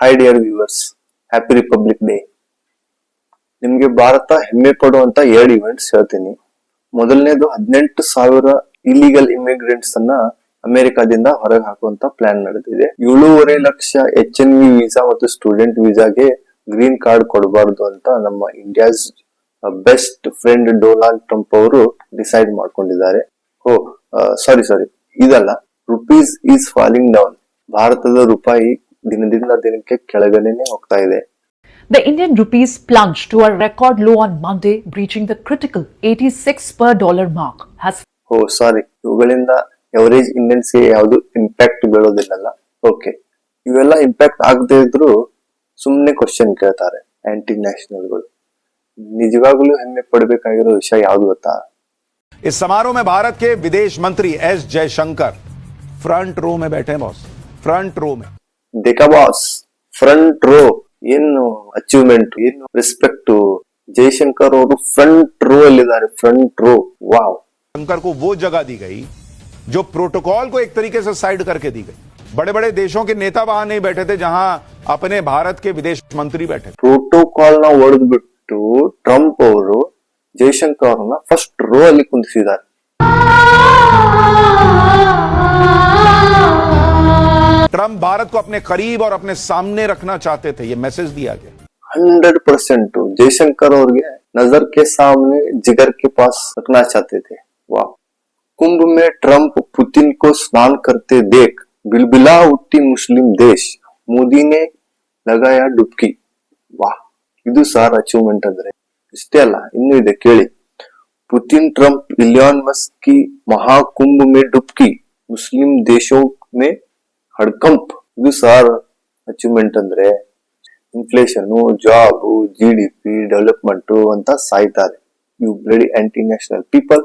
Hi dear viewers, happy republic day. ನಿಮ್ಗೆ ಭಾರತ ಹೆಮ್ಮೆ ಪಡುವಂತ 2 events ಹೇಳ್ತೀನಿ. ಮೊದಲನೇದು 18,000 ಇಲಿಗಲ್ ಇಮಿಗ್ರೆಂಟ್ಸ್ ಅನ್ನ ಅಮೆರಿಕಾದಿಂದ ಹೊರಗೆ ಹಾಕುವಂತ ಪ್ಲಾನ್ ನಡೆದಿದೆ. 7.5 ಲಕ್ಷ HNV ವೀಸಾ ಮತ್ತು ಸ್ಟೂಡೆಂಟ್ ವೀಸಾಗೆ ಗ್ರೀನ್ ಕಾರ್ಡ್ ಕೊಡಬಾರ್ದು ಅಂತ ನಮ್ಮ India's best friend Donald Trump ಅವರು ಡಿಸೈಡ್ ಮಾಡ್ಕೊಂಡಿದ್ದಾರೆ. ಸಾರಿ ಇದಲ್ಲ, ರುಪೀಸ್ ಈಸ್ ಫಾಲಿಂಗ್ ಡೌನ್. ಭಾರತದ ರೂಪಾಯಿ ದಿನದಿಂದ ದಿನಕ್ಕೆ ಕೆಳಗಡೆನೆ ಹೋಗ್ತಾ ಇದೆ. The Indian rupees plunged to a record low on Monday, breaching the critical 86 per dollar mark. ಇವುಗಳಿಂದ ಎವರೇಜ್ ಇಂಡಿಯನ್ಸ್ಗೆ ಯಾವುದು ಇಂಪ್ಯಾಕ್ಟ್ ಬೀಳೋದಿಲ್ಲ. ಓಕೆ, ಇವೆಲ್ಲ ಇಂಪ್ಯಾಕ್ಟ್ ಆಗದೆ ಇದ್ರು ಸುಮ್ಮನೆ ಕ್ವಶನ್ ಕೇಳ್ತಾರೆ ಆಂಟಿ ನ್ಯಾಷನಲ್ಗಳು. ನಿಜವಾಗ್ಲೂ ಹೆಮ್ಮೆ ಪಡಬೇಕಾಗಿರೋ ವಿಷಯ ಯಾವ್ದು ಗೊತ್ತಾ? इस समारोह में भारत के विदेश मंत्री एस जयशंकर फ्रंट रो में बैठे बॉस, फ्रंट रो में. देखा बॉस, ಫ್ರಂಟ್ ರೋ ಏನು ಅಚೀವ್ಮೆಂಟ್, ಏನು ರೆಸ್ಪೆಕ್ಟ್. ಜಯಶಂಕರ್ ಅವರು ಫ್ರಂಟ್ ರೋ ಅಲ್ಲಿದ್ದಾರೆ, ಫ್ರಂಟ್ ರೋ. ವಾವ್. शंकर को वो जगह दी गई जो प्रोटोकॉल को एक तरीके से साइड करके दी गई. बड़े बड़े देशों के नेता वहां नहीं बैठे थे जहां अपने भारत के विदेश मंत्री बैठे थे. ಪ್ರೋಟೋಕಾಲ್ ನ ಒಡೆದ್ಬಿಟ್ಟು ಟ್ರಂಪ್ ಅವರು ಜಯಶಂಕರ್ ಅವ್ರನ್ನ ಫಸ್ಟ್ ರೋ ಅಲ್ಲಿ ಕುಂದಿಸಿದ್ದಾರೆ. ट्रंप भारत को अपने करीब और अपने सामने रखना चाहते थे, ये मैसेज दिया गया. 100% जयशंकर ಅವ್ರಿಗೆ नजर के सामने जिगर के पास रखना चाहते थे. वाह. कुंभ में ट्रंप पुतिन को स्नान करते देख बिलबिला उठी मुस्लिम देश, मोदी ने लगाया डुबकी. वाह, ಇದು ಸಾರ್ ಅಚೀವ್ಮೆಂಟ್ ಅಂದ್ರೆ. ಇಷ್ಟೇ ಅಲ್ಲ, ಇನ್ನೂ ಇದೆ ಕೇಳಿ. पुतिन ट्रंप इलियन मस्क की महाकुंभ में डुबकी, मुस्लिम देशों में ಹಡ್ಕಂಪ್. ಇದು ಸಾರ್ ಅಚೀವ್ಮೆಂಟ್ ಅಂದ್ರೆ. ಇನ್ಫ್ಲೇಷನ್, ಜಾಬ್, GDP ಡೆವಲಪ್ಮೆಂಟ್ ಅಂತ ಸಾಯ್ತಾರೆ. You bloody anti national people.